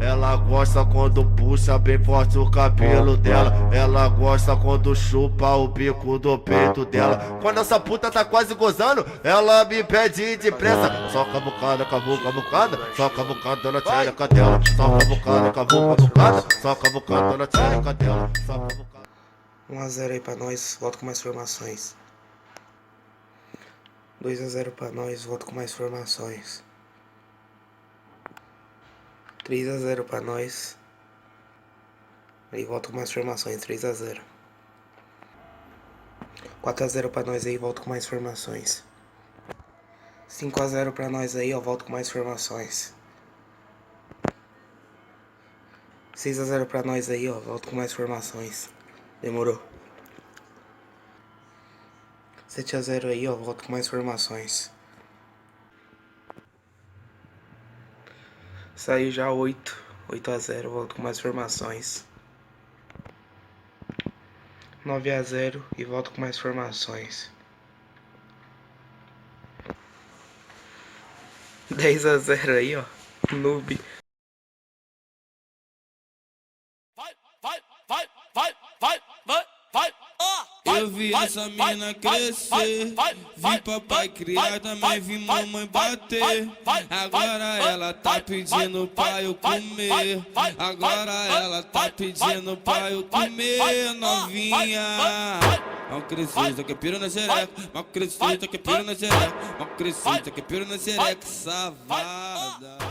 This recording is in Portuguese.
Ela gosta quando puxa bem forte o cabelo dela. Ela gosta quando chupa o bico do peito dela. Quando essa puta tá quase gozando, ela me pede depressa. Só cavucada, cavucada. Só cavucada na tchereca dela. Só cavucada, cavucada. Só cavucada na tchereca dela. Só cavucada. 1 a 0 aí pra nós, volto com mais formações. 2 a 0 pra nós, volto com mais formações. 3 a 0 pra nós. Aí volto com mais formações, 3 a 0. 4 a 0 pra nós aí, volto com mais formações. 5 a 0 pra nós aí, ó, volto com mais formações. 6 a 0 pra nós aí, ó, volto com mais formações. Demorou. 7 a 0 aí, ó, volto com mais formações. Saiu já 8 a 0, volto com mais formações. 9 a 0 e volto com mais formações. 10 a 0 aí, ó, noob. Eu vi essa mina crescer, vi papai criar, também vi mamãe bater. Agora ela tá pedindo pra eu comer. Agora ela tá pedindo pra eu comer, novinha. Mal crescida que piro na xereca, mal crescida que piro na xereca, mal crescida que piro na xereca, savada.